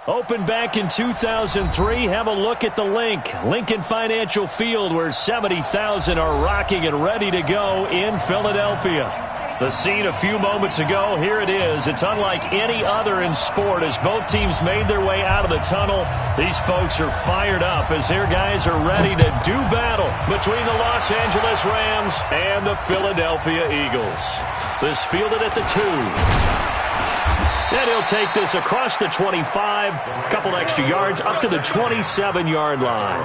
Opened back in 2003, have a look at the Lincoln Financial Field, where 70,000 are rocking and ready to go in Philadelphia. The scene a few moments ago, here it is. It's unlike any other in sport as both teams made their way out of the tunnel. These folks are fired up as their guys are ready to do battle between the Los Angeles Rams and the Philadelphia Eagles. This fielded at the 2. And he'll take this across the 25, a couple extra yards up to the 27-yard line.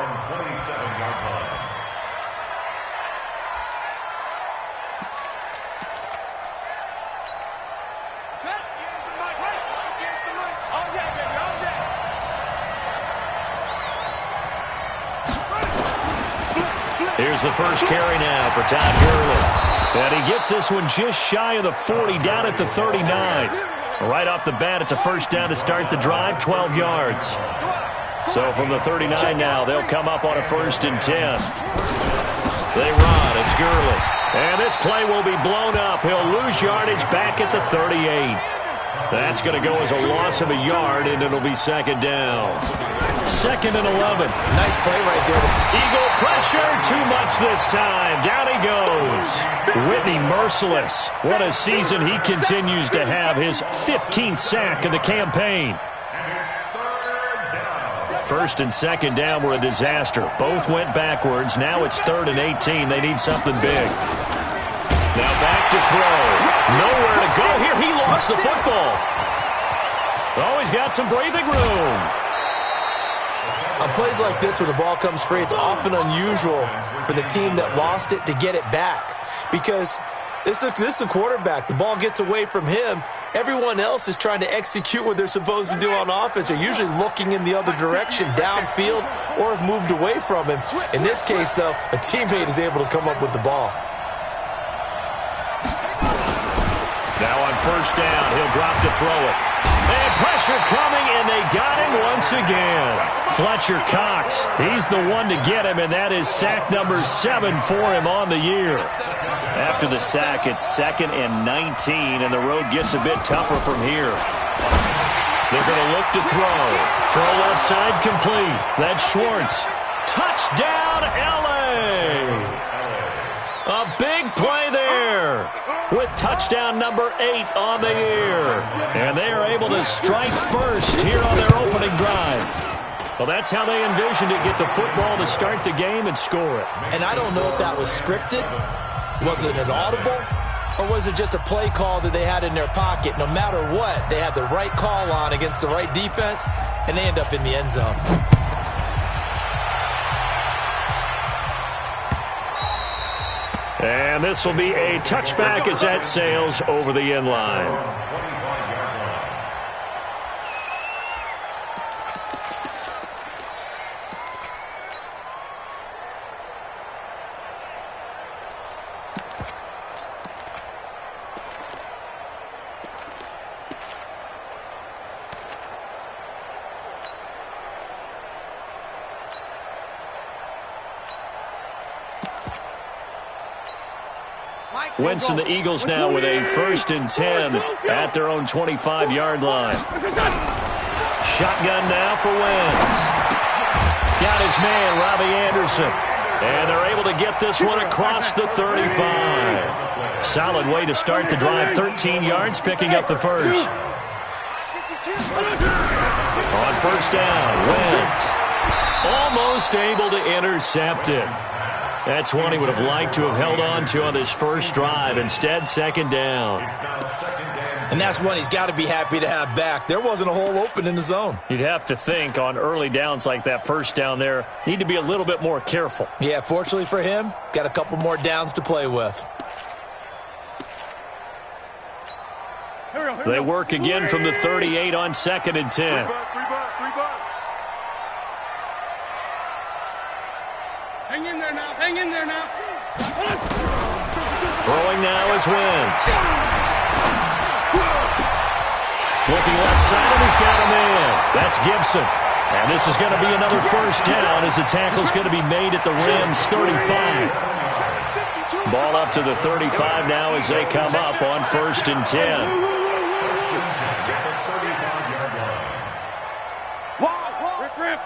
Here's the first carry now for Todd Gurley. And he gets this one just shy of the 40, down at the 39. Right off the bat, it's a first down to start the drive, 12 yards. So from the 39 now, they'll come up on a 1st and 10. They run. It's Gurley. And this play will be blown up. He'll lose yardage back at the 38. That's going to go as a loss of a yard, and it'll be 2nd down. 2nd and 11. Nice play right there. Eagle pressure, too much this time. Down he goes. Whitney merciless. What a season he continues to have. His 15th sack of the campaign. 1st and 2nd down were a disaster. Both went backwards. Now it's 3rd and 18. They need something big. Now back to throw. Nowhere to go here. He lost the football. Oh, he's got some breathing room. On plays like this where the ball comes free, it's often unusual for the team that lost it to get it back. Because this is a quarterback. The ball gets away from him. Everyone else is trying to execute what they're supposed to do on offense. They're usually looking in the other direction, downfield, or have moved away from him. In this case, though, a teammate is able to come up with the ball. Now on 1st down, he'll drop to throw it. And pressure coming, and they got him once again. Fletcher Cox, he's the one to get him, and that is sack number 7 for him on the year. After the sack, it's 2nd and 19, and the road gets a bit tougher from here. They're going to look to throw. Throw left side complete. That's Schwartz. Touchdown, L.A. A big play there with touchdown number 8 on the year. And they are able to strike first here on their opening drive. Well, that's how they envisioned it, get the football to start the game and score it. And I don't know if that was scripted. Was it an audible? Or was it just a play call that they had in their pocket? No matter what, they had the right call on against the right defense, and they end up in the end zone. And this will be a touchback as that sails over the end line. Wentz and the Eagles now with a 1st and 10 at their own 25-yard line. Shotgun now for Wentz. Got his man, Robbie Anderson. And they're able to get this one across the 35. Solid way to start the drive. 13 yards, picking up the first. On 1st down, Wentz almost able to intercept it. That's one he would have liked to have held on to on this first drive. Instead, 2nd down. And that's one he's got to be happy to have back. There wasn't a hole open in the zone. You'd have to think on early downs like that, 1st down there, need to be a little bit more careful. Yeah, fortunately for him, got a couple more downs to play with. They work again from the 38 on 2nd and 10. Hang in there now. Hang in there now. Throwing now is Wentz. Looking left side, and he's got a man. That's Gibson. And this is going to be another 1st down as the tackle's going to be made at the Rams' 35. Ball up to the 35 now as they come up on 1st and 10. Rip.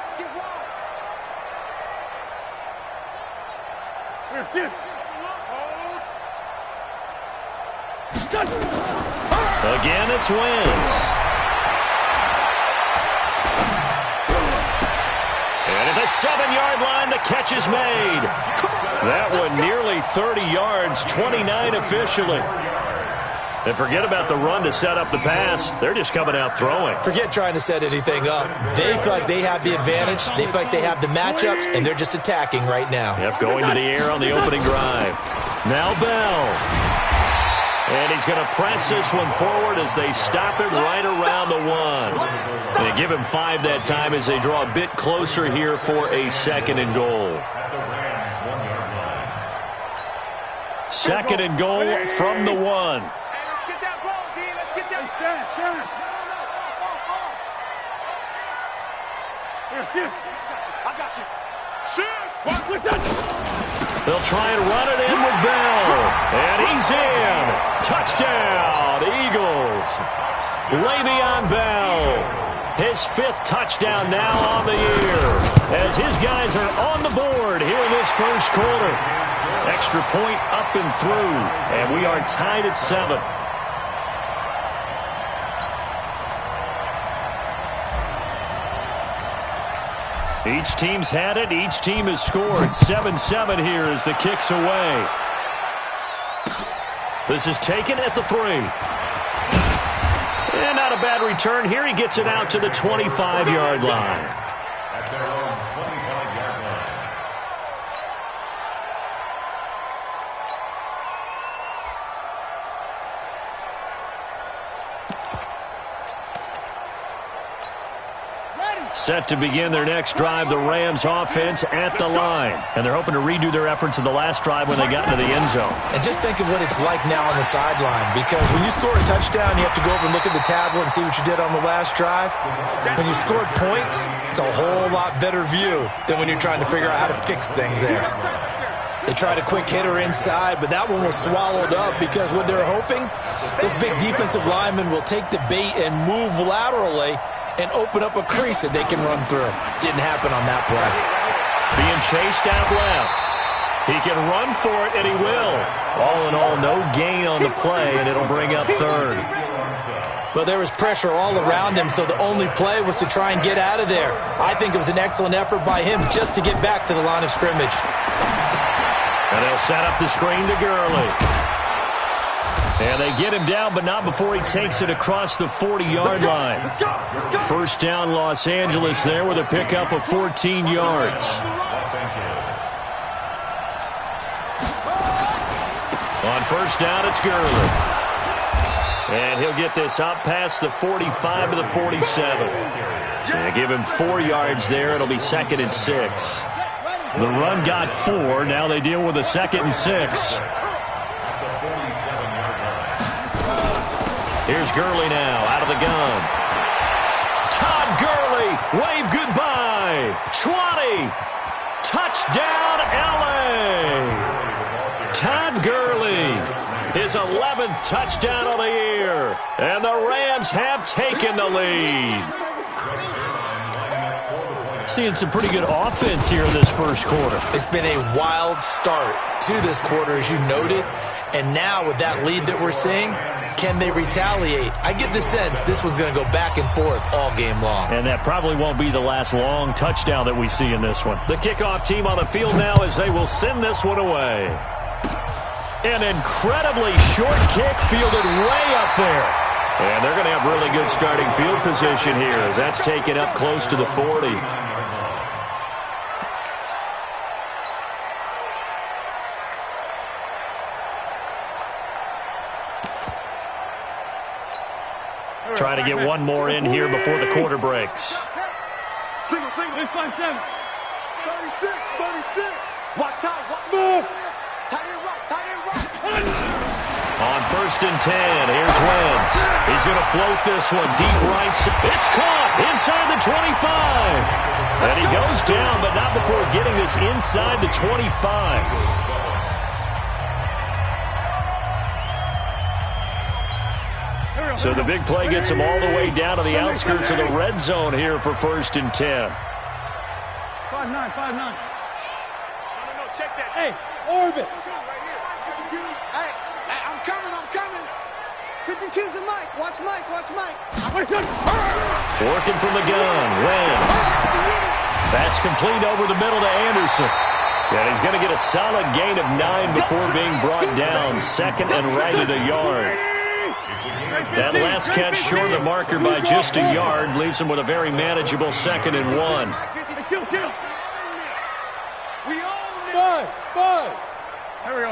Again, it's Wentz. And at the 7-yard line, the catch is made. That one nearly 30 yards, 29 officially. And forget about the run to set up the pass. They're just coming out throwing. Forget trying to set anything up. They feel like they have the advantage. They feel like they have the matchups, and they're just attacking right now. Yep, going to the air on the opening drive. Now Bell. And he's going to press this one forward as they stop it right around the 1. And they give him 5 that time as they draw a bit closer here for a 2nd and goal. 2nd and goal from the 1. They'll try and run it in with Bell. And he's in. Touchdown, Eagles. Le'Veon Bell. His 5th touchdown now on the year. As his guys are on the board here in this first quarter. Extra point up and through. And we are tied at 7. Each team's had it. Each team has scored. 7-7 here as the kick's away. This is taken at the 3. And not a bad return here. He gets it out to the 25-yard line. Set to begin their next drive, the Rams offense at the line. And they're hoping to redo their efforts in the last drive when they got into the end zone. And just think of what it's like now on the sideline, because when you score a touchdown, you have to go over and look at the tablet and see what you did on the last drive. When you scored points, it's a whole lot better view than when you're trying to figure out how to fix things there. They tried a quick hitter inside, but that one was swallowed up because what they're hoping, those big defensive linemen will take the bait and move laterally and open up a crease that they can run through. Didn't happen on that play. Being chased out left. He can run for it, and he will. All in all, no gain on the play, and it'll bring up 3rd. Well, there was pressure all around him, so the only play was to try and get out of there. I think it was an excellent effort by him just to get back to the line of scrimmage. And they'll set up the screen to Gurley. And they get him down, but not before he takes it across the 40-yard line. First down, Los Angeles there with a pickup of 14 yards. On first down, it's Gurley. And he'll get this up past the 45 to the 47. And give him 4 yards there. It'll be 2nd and 6. The run got 4. Now they deal with a 2nd and 6. Here's Gurley now, out of the gun. Todd Gurley, wave goodbye. 20. Touchdown, L.A. Todd Gurley, his 11th touchdown of the year. And the Rams have taken the lead. Seeing some pretty good offense here in this first quarter. It's been a wild start to this quarter, as you noted. And now with that lead that we're seeing, can they retaliate? I get the sense this one's going to go back and forth all game long. And that probably won't be the last long touchdown that we see in this one. The kickoff team on the field now as they will send this one away. An incredibly short kick fielded way up there. And they're going to have really good starting field position here as that's taken up close to the 40. Trying to get one more in here before the quarter breaks. Single. 657. 36. Watch out. Smooth. Tight end right. On first and 10, here's Wentz. He's going to float this one deep right. It's caught inside the 25. And he goes down, but not before getting this inside the 25. So the big play gets him all the way down to the outskirts of the red zone here for 1st and 10. 5-9, 5-9. No, check that. Hey, orbit. Hey, I'm coming. 52's the Mike. Watch Mike. Working from the gun, Wentz. That's complete over the middle to Anderson. And he's going to get a solid gain of 9 before being brought down. 2nd and right at a yard. That last catch short of the marker by just a yard leaves him with a very manageable 2nd and 1. Kill. We own it. Buzz. Here we go.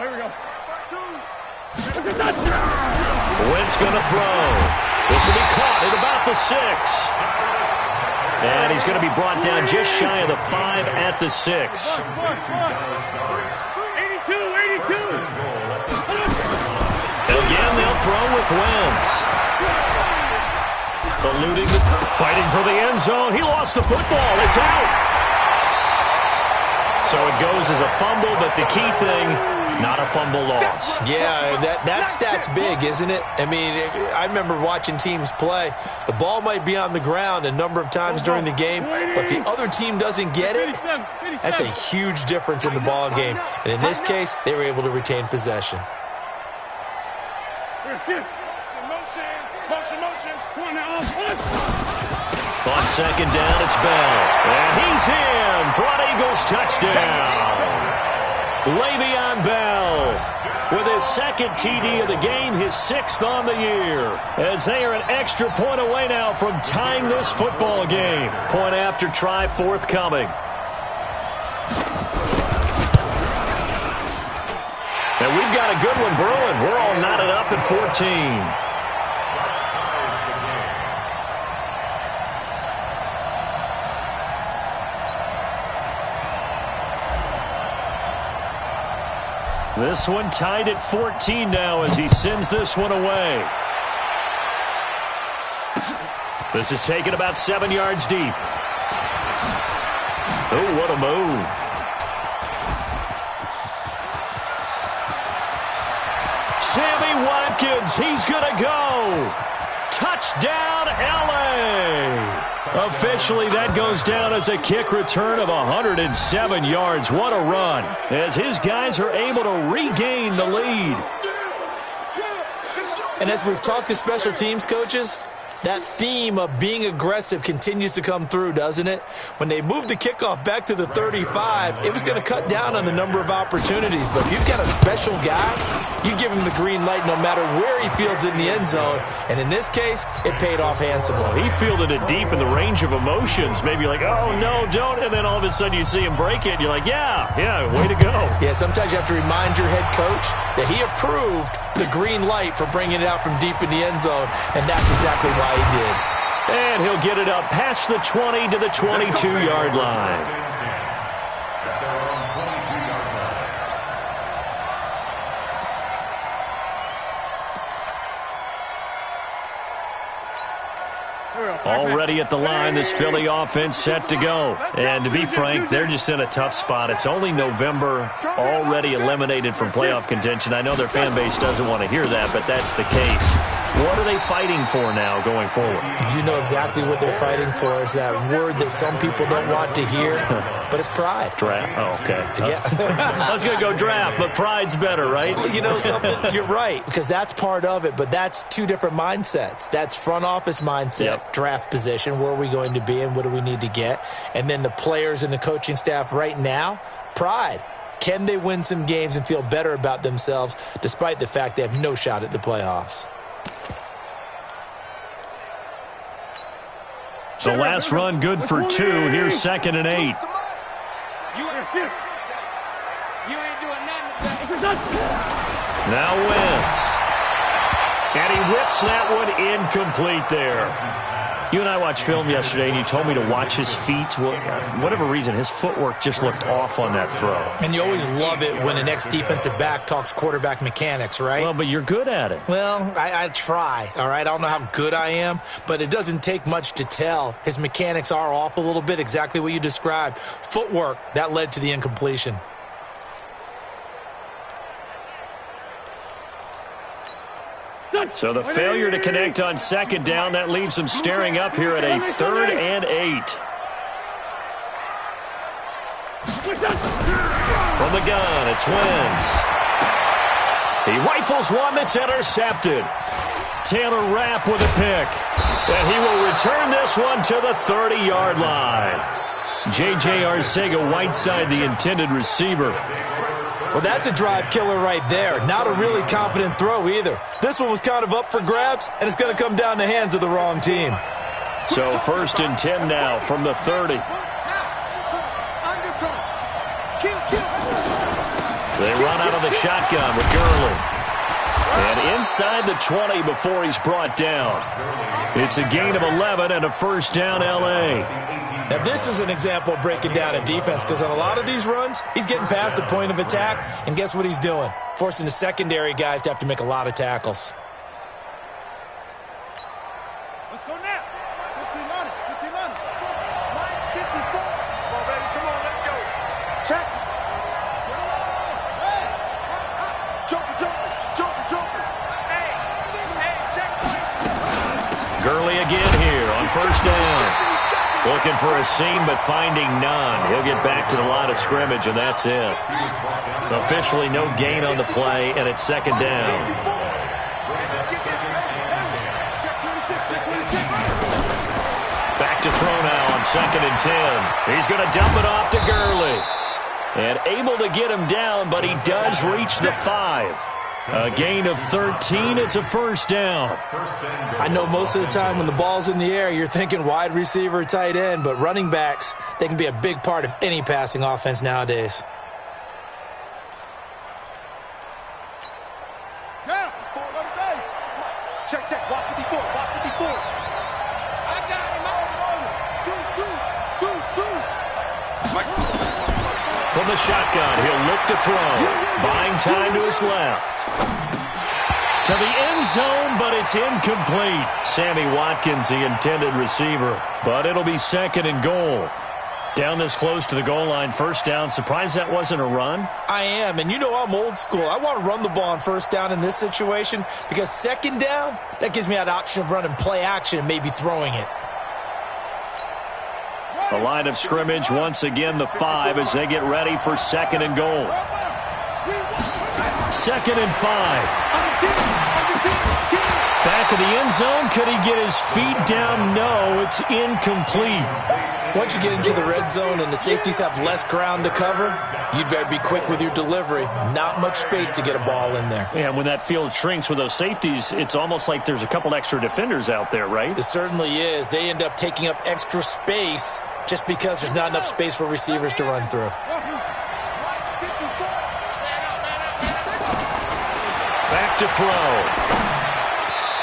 Wentz going to throw. This will be caught at about the 6. And he's going to be brought down just shy of the 5 at the 6. 82. Again, they'll throw with Wentz. Fighting for the end zone. He lost the football. It's out. So it goes as a fumble, but the key thing, not a fumble loss. Yeah, that stat's big, isn't it? I mean, I remember watching teams play. The ball might be on the ground a number of times during the game, but the other team doesn't get it. That's a huge difference in the ball game. And in this case, they were able to retain possession. On 2nd down, it's Bell. And he's in for an Eagles touchdown. Le'Veon Bell with his 2nd TD of the game, his 6th on the year. As they are an extra point away now from tying this football game. Point after try forthcoming. And we've got a good one brewing. We're all knotted up at 14. This one tied at 14 now as he sends this one away. This is taken about 7 yards deep. Oh, what a move. Sammy Watkins, he's going to go. Touchdown, L.A. Officially, that goes down as a kick return of 107 yards. What a run, as his guys are able to regain the lead. And as we've talked to special teams coaches, that theme of being aggressive continues to come through, doesn't it? When they moved the kickoff back to the 35, it was going to cut down on the number of opportunities. But if you've got a special guy, you give him the green light no matter where he fields in the end zone. And in this case, it paid off handsomely. He fielded it deep in the range of emotions. Maybe like, oh, no, don't. And then all of a sudden you see him break it. And you're like, yeah, way to go. Yeah, sometimes you have to remind your head coach that he approved the green light for bringing it out from deep in the end zone. And that's exactly why he did. And he'll get it up past the 20 to the 22-yard line. Already at the line, this Philly offense set to go. And to be frank, they're just in a tough spot. It's only November, already eliminated from playoff contention. I know their fan base doesn't want to hear that, but that's the case. What are they fighting for now going forward? You know exactly what they're fighting for. Is that word that some people don't want to hear, but it's pride. Draft? Oh, okay. Yeah. I was going to go draft, but pride's better, right? You know something? You're right, because that's part of it, but that's two different mindsets. That's front office mindset, draft position, where are we going to be and what do we need to get? And then the players and the coaching staff right now, pride. Can they win some games and feel better about themselves despite the fact they have no shot at the playoffs? The last run good for 2. Here's 2nd and 8. You ain't doing nothing. Now Wentz. And he whips that one incomplete there. You and I watched film yesterday, and you told me to watch his feet. Well, for whatever reason, his footwork just looked off on that throw. And you always love it when an ex-defensive back talks quarterback mechanics, right? Well, but you're good at it. Well, I try, all right? I don't know how good I am, but it doesn't take much to tell. His mechanics are off a little bit, exactly what you described. Footwork, that led to the incompletion. So the failure to connect on second down, that leaves them staring up here at a 3rd and 8. From the gun, it's Wentz. He rifles one that's intercepted. Taylor Rapp with a pick. And he will return this one to the 30-yard line. J.J. Arcega-Whiteside, the intended receiver. Well, that's a drive killer right there. Not a really confident throw either. This one was kind of up for grabs, and it's going to come down the hands of the wrong team. So 1st and 10 now from the 30. They run out of the shotgun with Gurley. And inside the 20 before he's brought down. It's a gain of 11 and a 1st down L.A. Now, this is an example of breaking down a defense because on a lot of these runs, he's getting past the point of attack, and guess what he's doing? Forcing the secondary guys to have to make a lot of tackles. Let's go now. 15 on it. 15 on it. 54. Come on, baby. Come on, let's go. Check. Hey. Joker. Hey, check. Gurley again here on 1st down. Looking for a seam, but finding none. He'll get back to the line of scrimmage, and that's it. Officially no gain on the play, and it's 2nd down. Back to throw now on 2nd and 10. He's going to dump it off to Gurley. And able to get him down, but he does reach the 5. A gain of 13. It's a 1st down. I know most of the time when the ball's in the air, you're thinking wide receiver, tight end, but running backs, they can be a big part of any passing offense nowadays. Yeah, check. Walk 54. I got him. From the shotgun, he'll look to throw. Buying time to his left. To the end zone, but it's incomplete. Sammy Watkins, the intended receiver. But it'll be 2nd and goal. Down this close to the goal line, 1st down. Surprised that wasn't a run? I am, and you know I'm old school. I want to run the ball on 1st down in this situation because 2nd down, that gives me that option of running play action and maybe throwing it. The line of scrimmage, once again, the 5 as they get ready for 2nd and goal. 2nd and 5. Back of the end zone. Could he get his feet down? No, it's incomplete. Once you get into the red zone and the safeties have less ground to cover, you'd better be quick with your delivery. Not much space to get a ball in there. Yeah, when that field shrinks with those safeties, it's almost like there's a couple extra defenders out there, right? It certainly is. They end up taking up extra space just because there's not enough space for receivers to run through. Back to throw.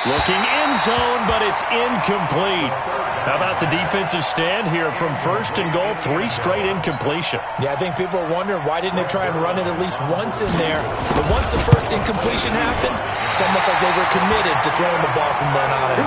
Looking end zone, but it's incomplete. How about the defensive stand here from 1st and goal? 3 straight incompletion. Yeah, I think people are wondering why didn't they try and run it at least once in there. But once the first incompletion happened, it's almost like they were committed to throwing the ball from then on in.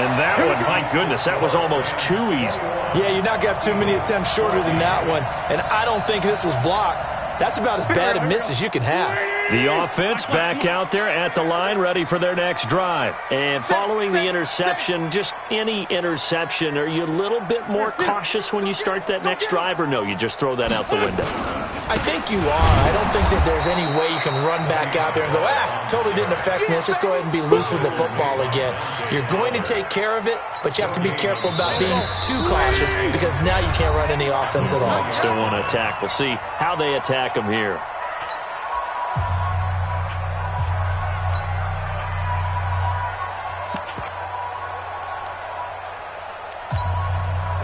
And that one, my goodness, that was almost too easy. Yeah, you're not going to have too many attempts shorter than that one. And I don't think this was blocked. That's about as bad a miss as you can have. The offense back out there at the line, ready for their next drive. And following the interception, just any interception, are you a little bit more cautious when you start that next drive, or no, you just throw that out the window? I think you are. I don't think that there's any way you can run back out there and go, totally didn't affect me. Let's just go ahead and be loose with the football again. You're going to take care of it, but you have to be careful about being too cautious because now you can't run any offense at all. Still want to attack. We'll see how they attack them here.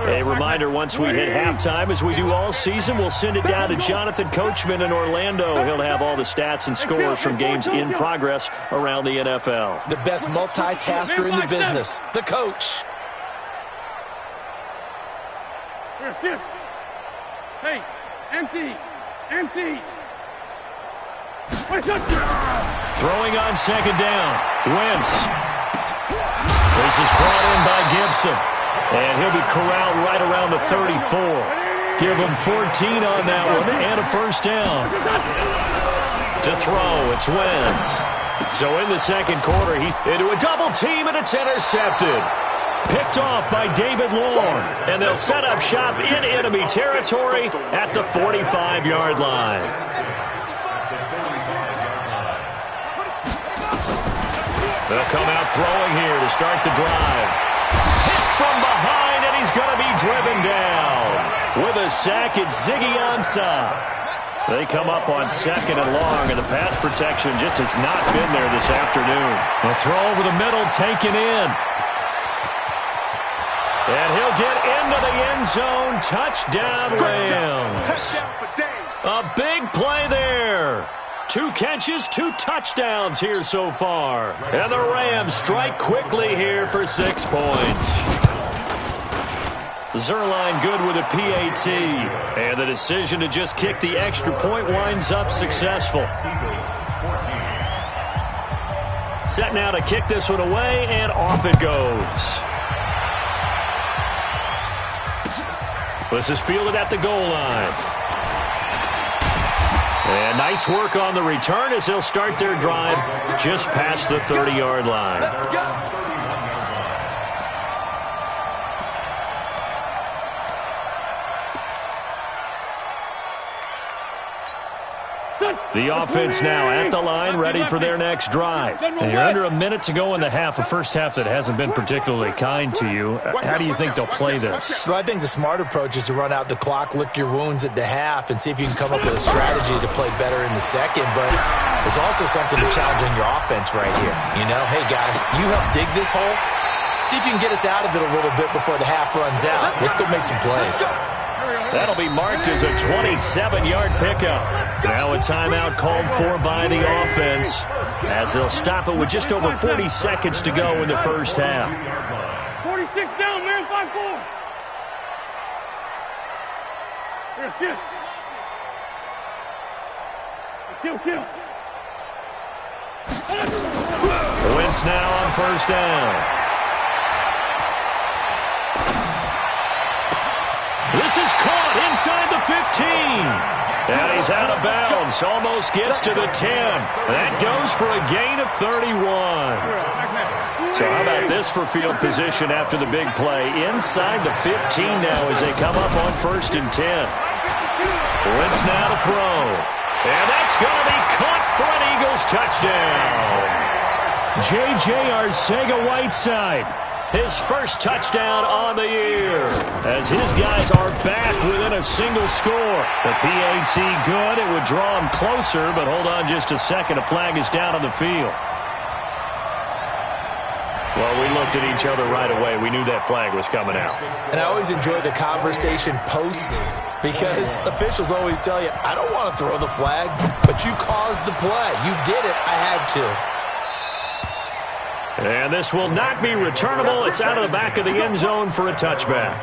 A reminder, once we hit halftime, as we do all season, we'll send it down to Jonathan Coachman in Orlando. He'll have all the stats and scores from games in progress around the NFL. The best multitasker in the business, the coach. Hey, empty. Throwing on 2nd down. Wentz. This is brought in by Gibson. And he'll be corralled right around the 34. Give him 14 on that one and a 1st down. To throw, it's Wentz. So in the second quarter, he's into a double team, and it's intercepted. Picked off by David Long, and they'll set up shop in enemy territory at the 45-yard line. They'll come out throwing here to start the drive. Hit from behind, and he's going to be driven down. With a sack, it's Ziggy Ansah. They come up on second and long, and the pass protection just has not been there this afternoon. A throw over the middle, taken in. And he'll get into the end zone. Touchdown, Rams. A big play there. 2 catches, 2 touchdowns here so far. And the Rams strike quickly here for 6 points. Zerline good with a PAT. And the decision to just kick the extra point winds up successful. Set now to kick this one away, and off it goes. This is fielded at the goal line. And nice work on the return as they'll start their drive just past the 30-yard line. The offense now at the line, ready for their next drive. And you're under a minute to go in the half, a first half that hasn't been particularly kind to you. How do you think they'll play this? Well, I think the smart approach is to run out the clock, lick your wounds at the half, and see if you can come up with a strategy to play better in the second. But there's also something to challenging your offense right here. You know, hey, guys, you help dig this hole. See if you can get us out of it a little bit before the half runs out. Let's go make some plays. That'll be marked as a 27-yard pickup. Now a timeout called for by the offense as they'll stop it with just over 40 seconds to go in the first half. 46 down, man, 5-4. Here, shit. Kill. Wentz now on first down. This is caught inside the 15. And he's out of bounds. Almost gets to the 10. That goes for a gain of 31. So how about this for field position after the big play? Inside the 15 now as they come up on 1st and 10. Wentz now to throw. And that's going to be caught for an Eagles touchdown. J.J. Arcega-Whiteside. His first touchdown on the year as his guys are back within a single score. The PAT good. It would draw him closer, but hold on just a second. A flag is down on the field. Well, we looked at each other right away. We knew that flag was coming out. And I always enjoy the conversation post because officials always tell you, I don't want to throw the flag, but you caused the play. You did it. I had to. And this will not be returnable. It's out of the back of the end zone for a touchback.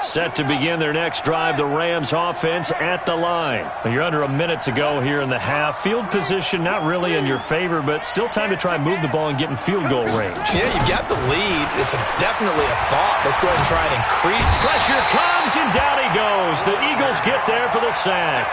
Set to begin their next drive, the Rams offense at the line. You're under a minute to go here in the half. Field position not really in your favor, but still time to try and move the ball and get in field goal range. Yeah, you've got the lead. It's definitely a thought. Let's go ahead and try and increase. Pressure comes, and down he goes. The Eagles get there for the sack.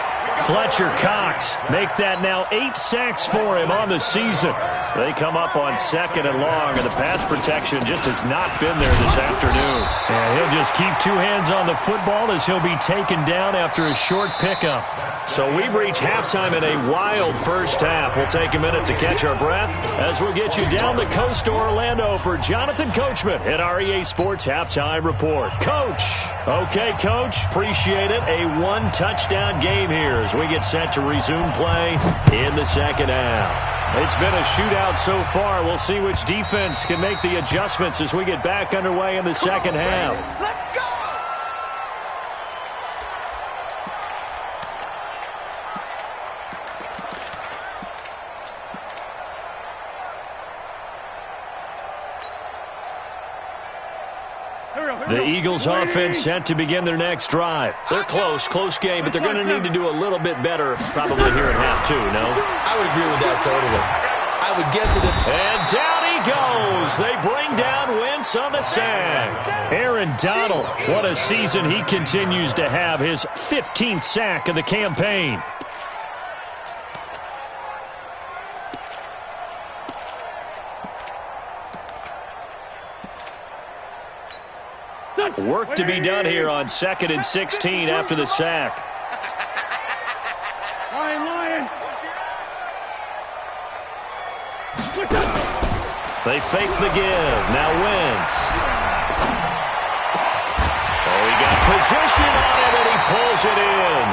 Fletcher Cox make that now 8 sacks for him on the season. They come up on 2nd and long, and the pass protection just has not been there this afternoon. And he'll just keep 2 hands on the football as he'll be taken down after a short pickup. So we've reached halftime in a wild first half. We'll take a minute to catch our breath as we'll get you down the coast to Orlando for Jonathan Coachman at our EA Sports Halftime Report. Coach. Okay, Coach. Appreciate it. A 1-touchdown game here as we get set to resume play in the second half. It's been a shootout so far. We'll see which defense can make the adjustments as we get back underway in the second half. Let's go! The Eagles offense set to begin their next drive. They're close game, but they're going to need to do a little bit better probably here in half 2, no? I would agree with that totally. I would guess it. And down he goes. They bring down Wentz on the sack. Aaron Donald, what a season he continues to have. His 15th sack of the campaign. Work to be done here on 2nd and 16 after the sack. Lion. They fake the give. Now Wentz. Oh, he got position on it, and he pulls it in.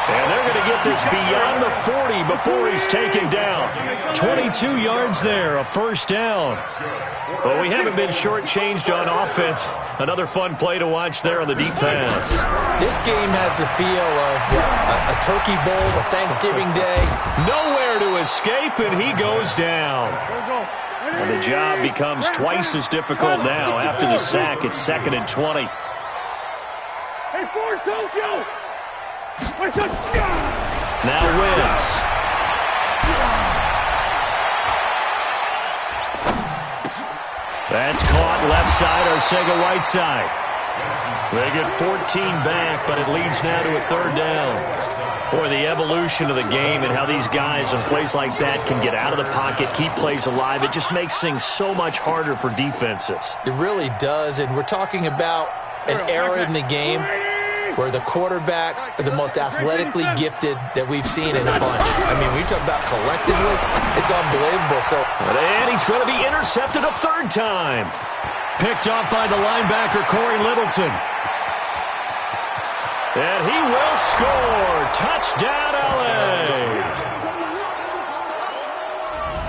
And they're going to get this beyond the 40 before he's taken down. 22 yards there, a first down. Well, we haven't been shortchanged on offense. Another fun play to watch there on the deep pass. This game has the feel of a turkey bowl, a Thanksgiving day. Nowhere to escape, and he goes down. And the job becomes twice as difficult now. After the sack, it's 2nd and 20. Hey, Ford, Tokyo! Now Wentz. That's caught left side, Arcega right side. They get 14 back, but it leads now to a 3rd down. Boy, the evolution of the game and how these guys in plays like that can get out of the pocket, keep plays alive, it just makes things so much harder for defenses. It really does, and we're talking about an era in the game where the quarterbacks are the most athletically gifted that we've seen in a bunch. I mean, when you talk about collectively, it's unbelievable. And he's going to be intercepted a 3rd time. Picked off by the linebacker, Corey Littleton. And he will score. Touchdown, LA.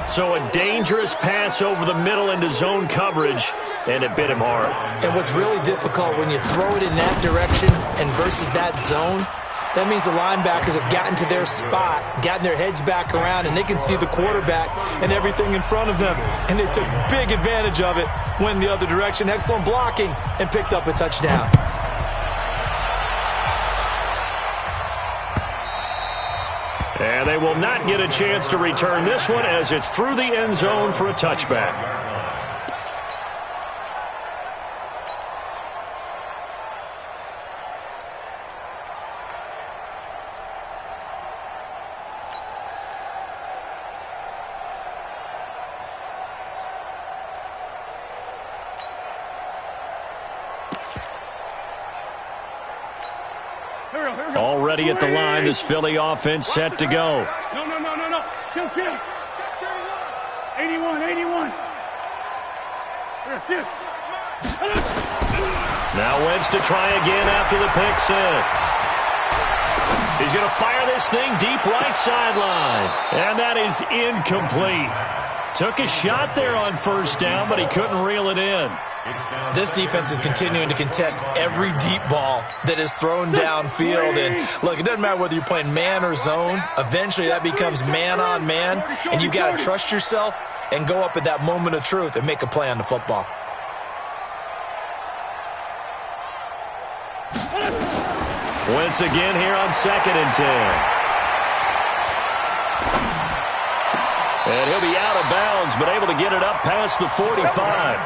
So a dangerous pass over the middle into zone coverage, and it bit him hard. And what's really difficult when you throw it in that direction and versus that zone, that means the linebackers have gotten to their spot, gotten their heads back around, and they can see the quarterback and everything in front of them. And they took big advantage of it, went the other direction, excellent blocking, and picked up a touchdown. And they will not get a chance to return this one as it's through the end zone for a touchback. Already at the line, this Philly offense set to go. No. Kill. 81. Now Wentz to try again after the pick six. He's going to fire this thing deep right sideline. And that is incomplete. Took a shot there on 1st down, but he couldn't reel it in. This defense is continuing to contest every deep ball that is thrown downfield. And look, it doesn't matter whether you're playing man or zone. Eventually that becomes man on man, and you got to trust yourself and go up at that moment of truth and make a play on the football. Once again here on 2nd and 10. And he'll be out of bounds, but able to get it up past the 45.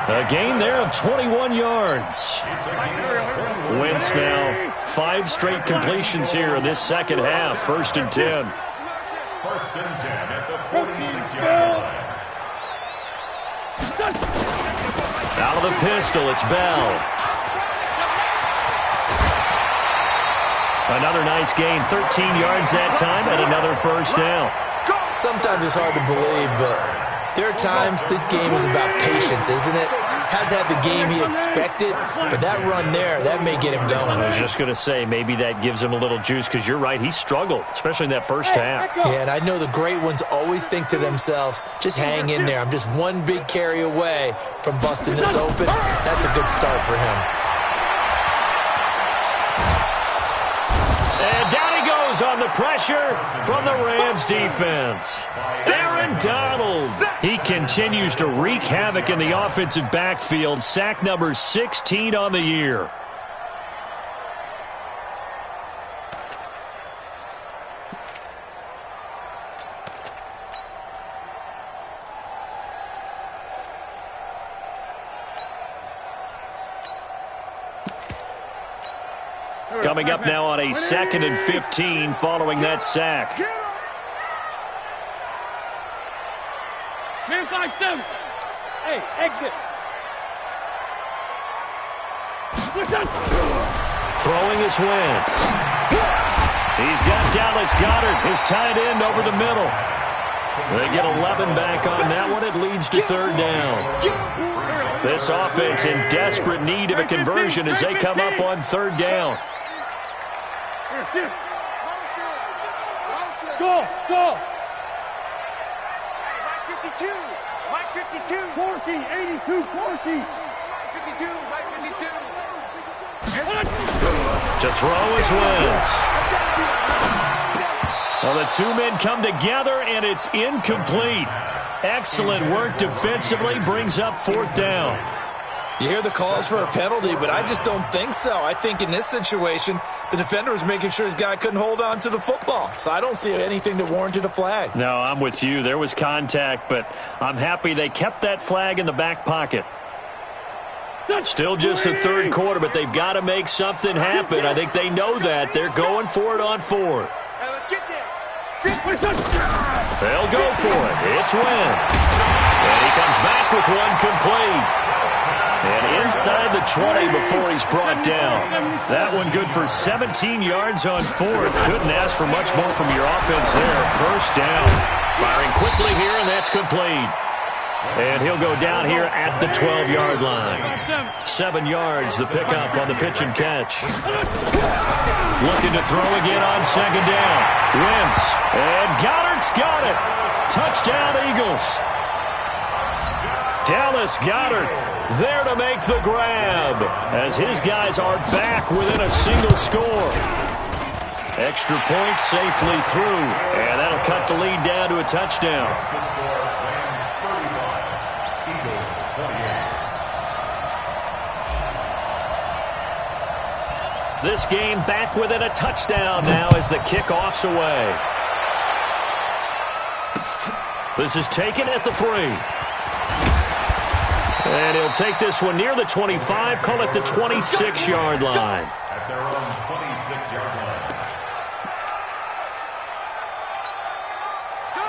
A gain there of 21 yards. Wentz now 5 straight completions here in this second half. 1st and 10. 1st and 10 at the 46-yard line. Out of the pistol, it's Bell. Another nice gain, 13 yards that time, and another 1st down. Sometimes it's hard to believe, but there are times this game is about patience, isn't it? Hasn't had the game he expected, but that run there, that may get him going. I was just going to say, maybe that gives him a little juice, because you're right, he struggled, especially in that 1st half. Yeah, and I know the great ones always think to themselves, just hang in there. I'm just one big carry away from busting this open. That's a good start for him. And down he goes on the pressure from the Rams defense. Aaron Donald. He continues to wreak havoc in the offensive backfield. Sack number 16 on the year. Coming up now on a 2nd and 15 following that sack. Man 5-7. Hey, exit. Throwing is Wentz. He's got Dallas Goedert, his tight end, over the middle. They get 11 back on that one. It leads to 3rd down. This offense in desperate need of a conversion as they come up on 3rd down. Go. Mike 52. Mike 52. Corky, 82. Corky. Mike 52. Mike 52. To throw is Wentz. Well, the two men come together, and it's incomplete. Excellent work defensively, brings up 4th down. You hear the calls for a penalty, but I just don't think so. I think in this situation, the defender was making sure his guy couldn't hold on to the football. So I don't see anything that warranted a flag. No, I'm with you. There was contact, but I'm happy they kept that flag in the back pocket. Still just the 3rd quarter, but they've got to make something happen. I think they know that. They're going for it on 4th. Hey, let's get there. They'll go for it. It's Wentz. And he comes back with one complete. And inside the 20 before he's brought down. That one good for 17 yards on 4th. Couldn't ask for much more from your offense there. 1st down. Firing quickly here, and that's complete. And he'll go down here at the 12-yard line. 7 yards, the pickup on the pitch and catch. Looking to throw again on 2nd down. Wentz. And Goddard's got it. Touchdown, Eagles. Dallas Goedert there to make the grab as his guys are back within a single score. Extra point safely through, and that'll cut the lead down to a touchdown. This game back within a touchdown now as the kickoff's away. This is taken at the 3. And he'll take this one near the 25, call it the 26-yard line. At their own 26-yard line.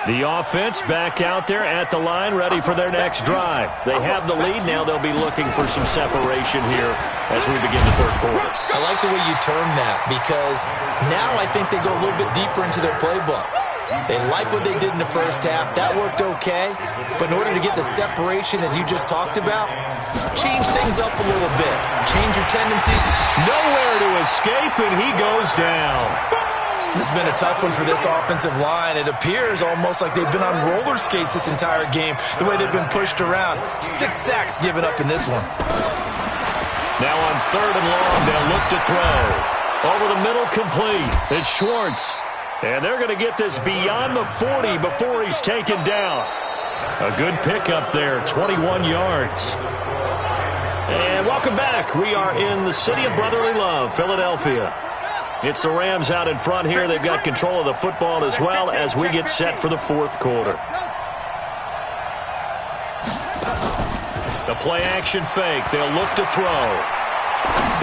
The offense back out there at the line, ready for their next drive. They have the lead. Now they'll be looking for some separation here as we begin the 3rd quarter. I like the way you term that because now I think they go a little bit deeper into their playbook. They like what they did in the 1st half. That worked okay. But in order to get the separation that you just talked about, change things up a little bit. Change your tendencies. Nowhere to escape, and he goes down. This has been a tough one for this offensive line. It appears almost like they've been on roller skates this entire game, the way they've been pushed around. 6 sacks given up in this one. Now on 3rd and long, they'll look to throw. Over the middle, complete. It's Schwartz. And they're going to get this beyond the 40 before he's taken down. A good pickup there, 21 yards. And welcome back. We are in the city of brotherly love, Philadelphia. It's the Rams out in front here. They've got control of the football as well as we get set for the 4th quarter. The play-action fake. They'll look to throw.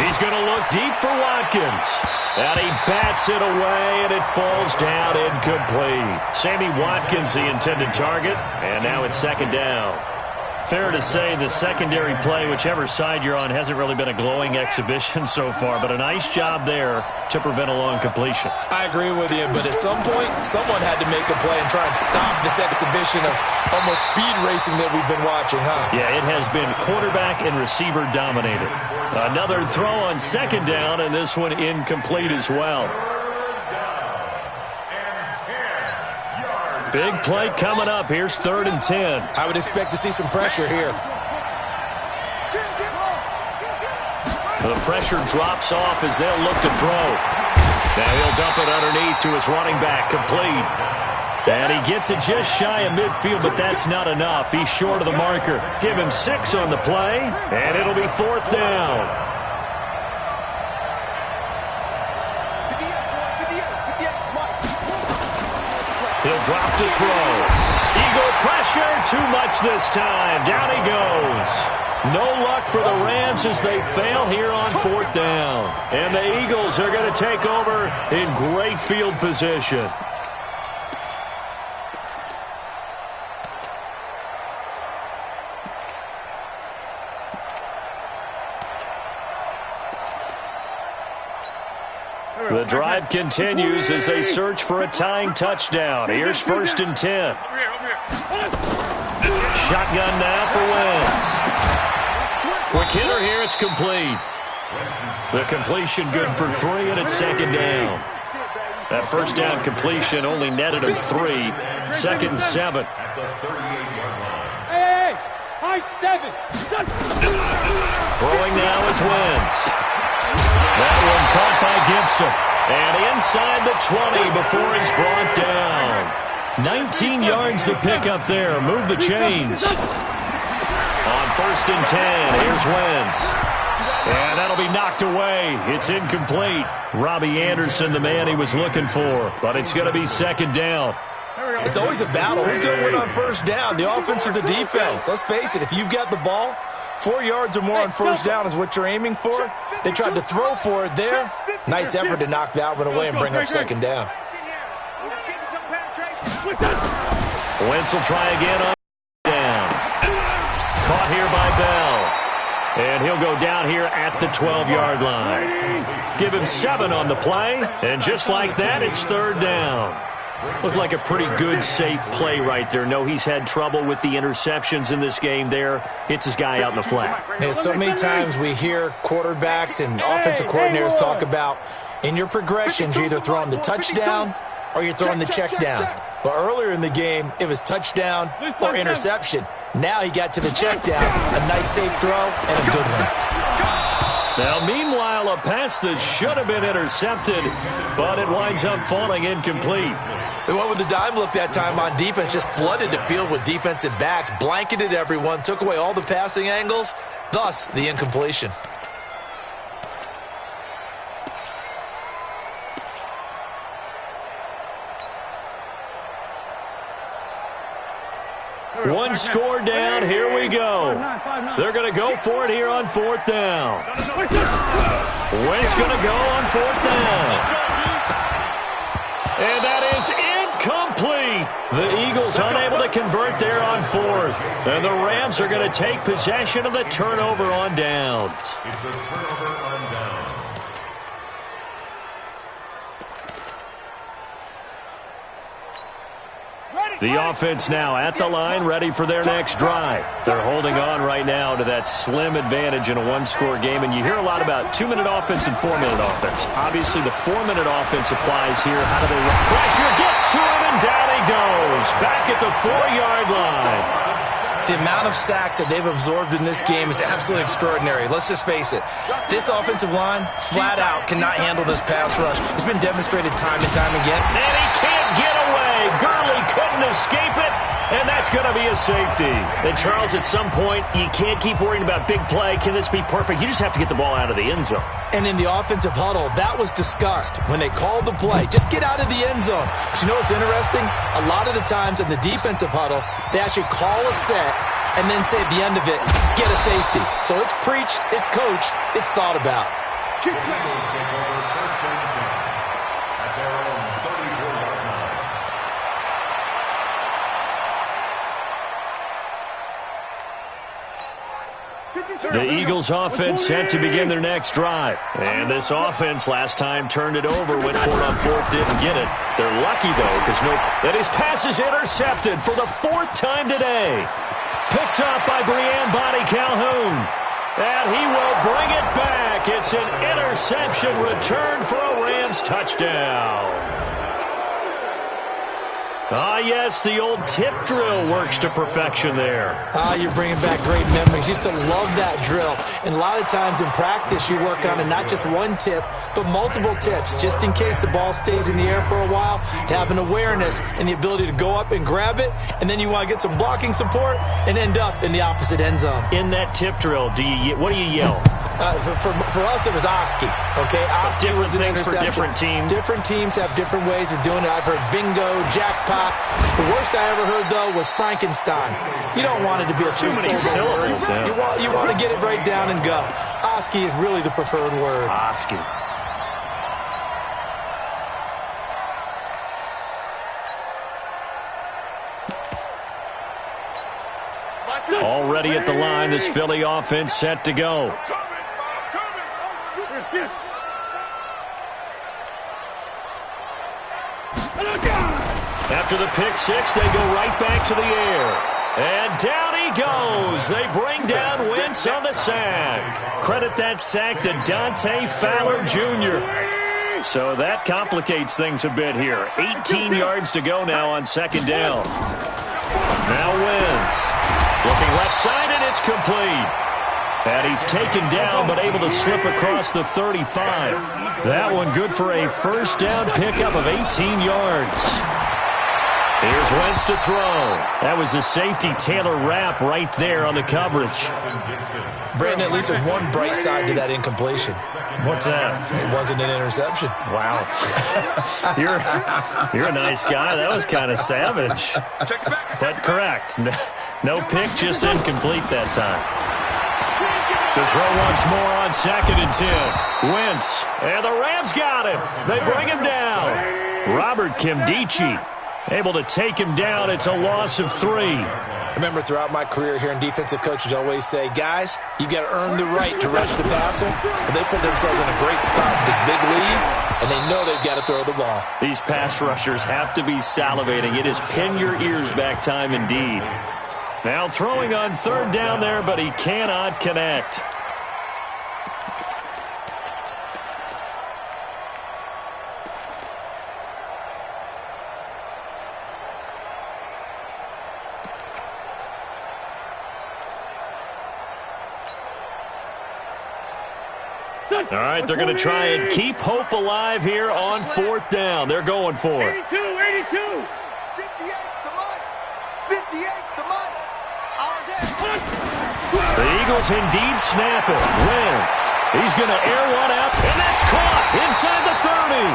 He's going to look deep for Watkins. And he bats it away, and it falls down incomplete. Sammy Watkins, the intended target. And now it's 2nd down. Fair to say the secondary play, whichever side you're on, hasn't really been a glowing exhibition so far, but a nice job there to prevent a long completion. I agree with you, but at some point, someone had to make a play and try and stop this exhibition of almost speed racing that we've been watching, huh? Yeah, it has been quarterback and receiver dominated. Another throw on 2nd down, and this one incomplete as well. Big play coming up. Here's 3rd and 10. I would expect to see some pressure here. The pressure drops off as they'll look to throw. Now he'll dump it underneath to his running back, complete. And he gets it just shy of midfield, but that's not enough. He's short of the marker. Give him 6 on the play, and it'll be 4th down. He'll drop to throw. Eagle pressure, too much this time. Down he goes. No luck for the Rams as they fail here on 4th down. And the Eagles are going to take over in great field position. The drive continues as they search for a tying touchdown. Here's 1st and 10. Shotgun now for Wentz. Quick hitter here, it's complete. The completion good for 3, and it's 2nd down. That 1st down completion only netted him 3. 2nd and 7. Hey, high 7. Throwing now is Wentz. That one caught by Gibson. And inside the 20 before he's brought down. 19 yards to pick up there. Move the chains. On 1st and 10, here's Wentz. And that'll be knocked away. It's incomplete. Robbie Anderson, the man he was looking for. But it's going to be 2nd down. It's always a battle. Who's going to win on 1st down, the offense or the defense? Let's face it, if you've got the ball, 4 yards or more on 1st down is what you're aiming for. They tried to throw for it there. Nice effort to knock that one away and bring up 2nd down. Wentz will try again on down. Caught here by Bell. And he'll go down here at the 12-yard line. Give him 7 on the play. And just like that, it's 3rd down. Looked like a pretty good, safe play right there. No, he's had trouble with the interceptions in this game there. Hits his guy out in the flat. Yeah, so many times we hear quarterbacks and offensive coordinators talk about in your progressions, you're either throwing the touchdown or you're throwing the check down. But earlier in the game, it was touchdown or interception. Now he got to the check down. A nice, safe throw and a good one. Now, meanwhile, a pass that should have been intercepted, but it winds up falling incomplete. They went with the dime look that time on defense, just flooded the field with defensive backs, blanketed everyone, took away all the passing angles, thus the incompletion. One score down, here we go. They're going to go for it here on 4th down. Wentz going to go on 4th down. And that is incomplete. The Eagles unable to convert there on 4th. And the Rams are going to take possession of the turnover on downs. It's a turnover on downs. The offense now at the line, ready for their next drive. They're holding on right now to that slim advantage in a one-score game, and you hear a lot about 2-minute offense and 4-minute offense. Obviously, the 4-minute offense applies here. How do they run? Pressure gets to him, and down he goes. Back at the 4-yard line. The amount of sacks that they've absorbed in this game is absolutely extraordinary. Let's just face it. This offensive line, flat out, cannot handle this pass rush. It's been demonstrated time and time again. And he can't get away. Gurley couldn't escape it, and that's going to be a safety. And, Charles, at some point, you can't keep worrying about big play. Can this be perfect? You just have to get the ball out of the end zone. And in the offensive huddle, that was discussed when they called the play. Just get out of the end zone. But you know what's interesting? A lot of the times in the defensive huddle, they actually call a set and then say at the end of it, get a safety. So it's preached, it's coached, it's thought about. The Eagles take over 1st and 10 at their own 34-yard line. The Eagles offense set to begin their next drive. And this offense last time turned it over, went for it on 4th, didn't get it. They're lucky, though, because that his pass is intercepted for the 4th time today. Picked up by Brian Body Calhoun. And he will bring it back. It's an interception return for a Rams touchdown. Ah, yes, the old tip drill works to perfection there. You're bringing back great memories. Used to love that drill. And a lot of times in practice, you work on it, not just one tip, but multiple tips, just in case the ball stays in the air for a while, to have an awareness and the ability to go up and grab it, and then you want to get some blocking support and end up in the opposite end zone. In that tip drill, what do you yell? For us, it was Oski. Okay, Oski different was an things for interception. different teams. Different teams have different ways of doing it. I've heard bingo, jackpot. The worst I ever heard, though, was Frankenstein. You don't want it to be a too many syllables. Yeah. You want to get it right down and go. Oski is really the preferred word. Oski. Already at the line, this Philly offense set to go. After the pick six, they go right back to the air. And down he goes. They bring down Wentz on the sack. Credit that sack to Dante Fowler Jr. So that complicates things a bit here. 18 yards to go now on second down. Now Wentz. Looking left side, and it's complete. And he's taken down, but able to slip across the 35. That one good for a first down pickup of 18 yards. Here's Wentz to throw. That was a safety Taylor Rapp right there on the coverage. Brandon, at least there's one bright side to that incompletion. What's that? It wasn't an interception. Wow. You're a nice guy. That was kind of savage. But correct. No pick, just incomplete that time. To throw once more on 2nd and 10. Wentz. And the Rams got him. They bring him down. Robert Kimdichie able to take him down. It's a loss of 3. I remember throughout my career hearing defensive coaches always say, guys, you got to earn the right to rush the passer. But they put themselves in a great spot with this big lead, and they know they've got to throw the ball. These pass rushers have to be salivating. It is pin your ears back time indeed. Now throwing on 3rd down there, but he cannot connect. All right, they're going to try and keep hope alive here on 4th down. They're going for it. 82. 58's the money. 58's the money. All day. The Eagles indeed snap it. Wentz. He's going to air one out, and that's caught inside the 30.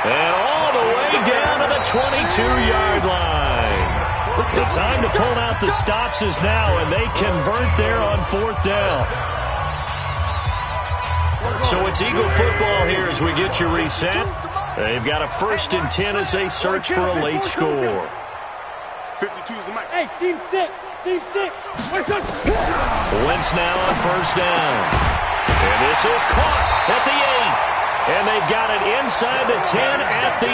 And all the way down to the 22-yard line. The time to pull out the stops is now, and they convert there on 4th down. So it's Eagle football here as we get you reset. They've got a 1st and 10 as they search for a late score. 52's the mic. Hey, Team 6. Wentz now on 1st down. And this is caught at the 8. And they've got it inside the 10 at the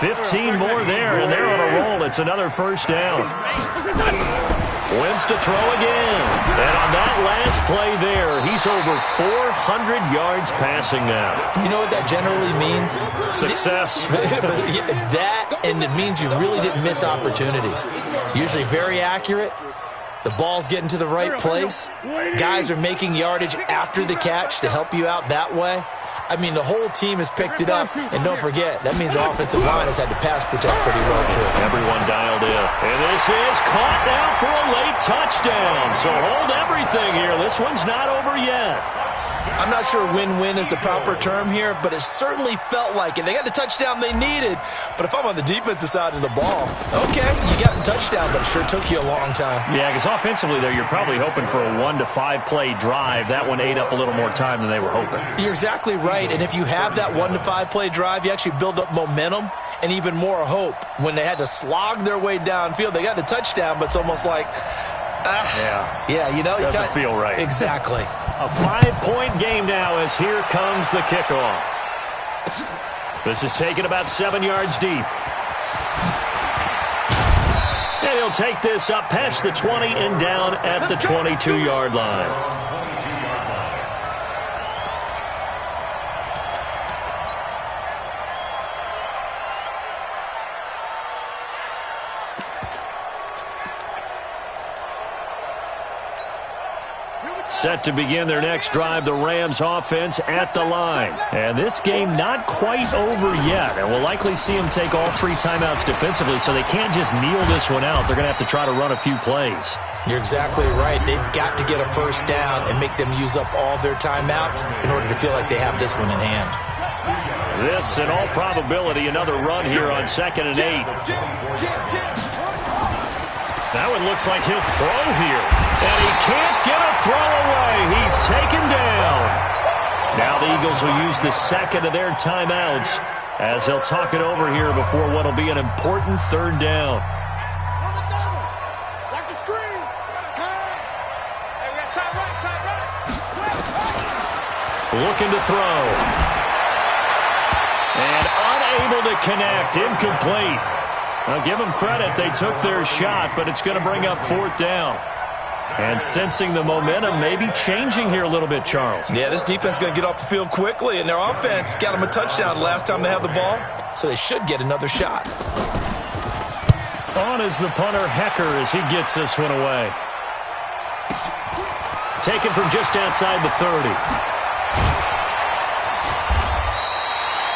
8. 15 more there, and they're on a roll. It's another 1st down. Wentz to throw again. And on that last play there, he's over 400 yards passing now. You know what that generally means? Success. That, and it means you really didn't miss opportunities. Usually very accurate. The ball's getting to the right place. Guys are making yardage after the catch to help you out that way. I mean, the whole team has picked it up, and don't forget, that means the offensive line has had to pass protect pretty well, too. Everyone dialed in. And this is caught now for a late touchdown. So hold everything here. This one's not over yet. I'm not sure win-win is the proper term here, but it certainly felt like it. They got the touchdown they needed, but if I'm on the defensive side of the ball, okay, you got the touchdown, but it sure took you a long time. Yeah, because offensively, though, you're probably hoping for a 1 to 5 play drive. That one ate up a little more time than they were hoping. You're exactly right, and if you have that 1 to 5 play drive, you actually build up momentum and even more hope. When they had to slog their way downfield, they got the touchdown, but it's almost like, yeah, you know, doesn't feel right. Exactly. A 5-point game now as here comes the kickoff. This is taken about 7 yards deep. And he'll take this up past the 20 and down at the 22-yard line. Set to begin their next drive, the Rams offense at the line. And this game not quite over yet. And we'll likely see them take all 3 timeouts defensively, so they can't just kneel this one out. They're going to have to try to run a few plays. You're exactly right. They've got to get a first down and make them use up all their timeouts in order to feel like they have this one in hand. This, in all probability, another run here on 2nd and 8. That one looks like he'll throw here. And he can't get a throw away. He's taken down. Now the Eagles will use the second of their timeouts as they'll talk it over here before what will be an important 3rd down. Looking to throw. And unable to connect. Incomplete. I'll give them credit. They took their shot, but it's going to bring up 4th down. And sensing the momentum maybe changing here a little bit, Charles. Yeah, this defense is going to get off the field quickly, and their offense got them a touchdown the last time they had the ball, so they should get another shot. On is the punter, Hecker, as he gets this one away. Taken from just outside the 30.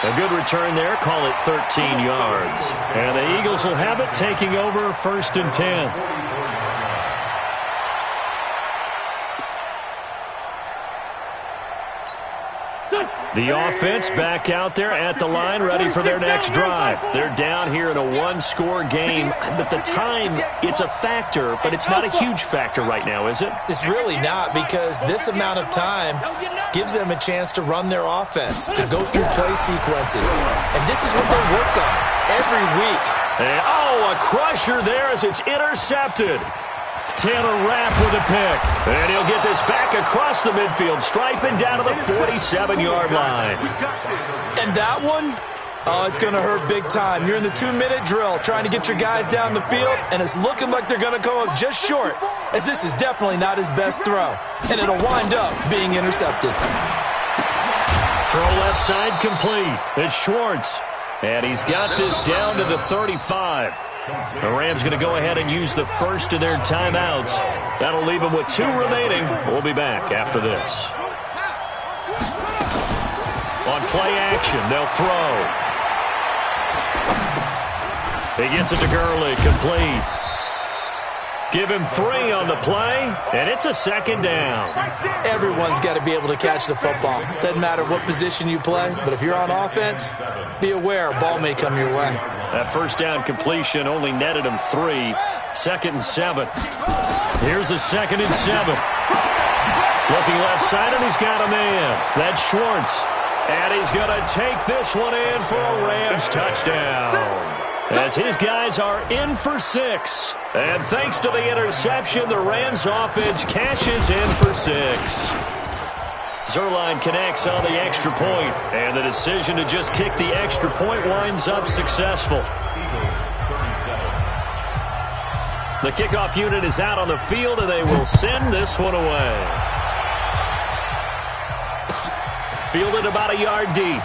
A good return there, call it 13 yards. And the Eagles will have it, taking over 1st and 10. The offense back out there at the line, ready for their next drive. They're down here in a one-score game, but the time, it's a factor, but it's not a huge factor right now, is it? It's really not, because this amount of time gives them a chance to run their offense, to go through play sequences. And this is what they work on every week. And, oh, a crusher there as it's intercepted. Taylor Rapp with a pick. And he'll get this back across the midfield, striping down to the 47-yard line. And that one, oh, it's going to hurt big time. You're in the 2-minute drill trying to get your guys down the field, and it's looking like they're going to come up just short, as this is definitely not his best throw. And it'll wind up being intercepted. Throw left side complete. It's Schwartz. And he's got this down to the 35. The Rams going to go ahead and use the first of their timeouts. That'll leave them with 2 remaining. We'll be back after this. On play action, they'll throw. He gets it to Gurley, complete. Give him 3 on the play, and it's a 2nd down. Everyone's got to be able to catch the football. Doesn't matter what position you play, but if you're on offense, be aware a ball may come your way. That first down completion only netted him 3. 2nd and 7. Here's a 2nd and 7. Looking left side, and he's got a man. That's Schwartz. And he's going to take this one in for a Rams touchdown. As his guys are in for 6. And thanks to the interception, the Rams offense cashes in for 6. Zerline connects on the extra point, and the decision to just kick the extra point winds up successful. The kickoff unit is out on the field, and they will send this one away. Fielded about a yard deep.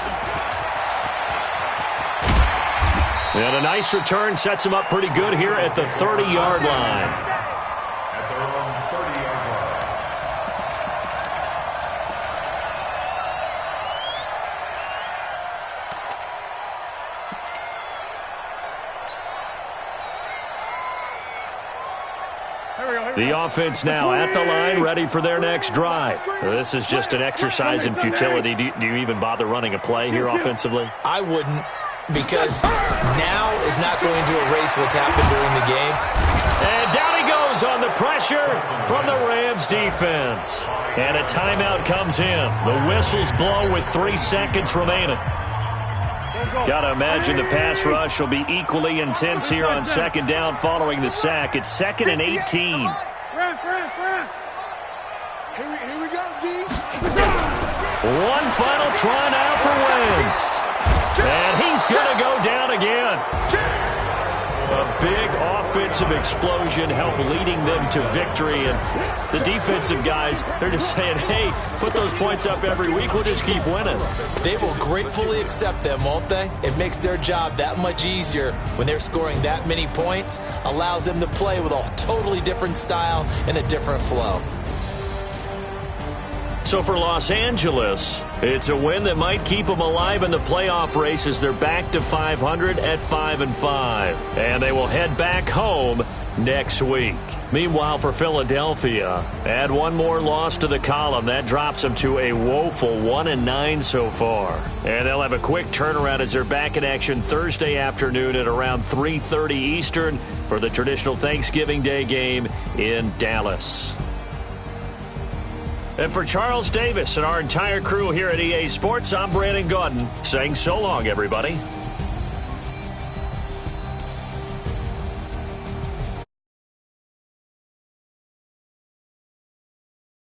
And a nice return sets him up pretty good here at the 30-yard line. The offense now at the line, ready for their next drive. This is just an exercise in futility. Do you even bother running a play here offensively? I wouldn't, because now is not going to erase what's happened during the game. And down he goes on the pressure from the Rams defense. And a timeout comes in. The whistles blow with 3 seconds remaining. Got to imagine the pass rush will be equally intense here on 2nd down following the sack. It's 2nd and 18. Here we go, D. One final try now for Wentz. And he's going to go down again. A big offensive explosion helped leading them to victory. And the defensive guys, they're just saying, hey, put those points up every week. We'll just keep winning. They will gratefully accept them, won't they? It makes their job that much easier when they're scoring that many points. Allows them to play with a totally different style and a different flow. So for Los Angeles, it's a win that might keep them alive in the playoff race as they're back to 500 at 5-5. And they will head back home next week. Meanwhile, for Philadelphia, add one more loss to the column. That drops them to a woeful 1-9 so far. And they'll have a quick turnaround as they're back in action Thursday afternoon at around 3:30 Eastern for the traditional Thanksgiving Day game in Dallas. And for Charles Davis and our entire crew here at EA Sports, I'm Brandon Gaudin saying so long, everybody.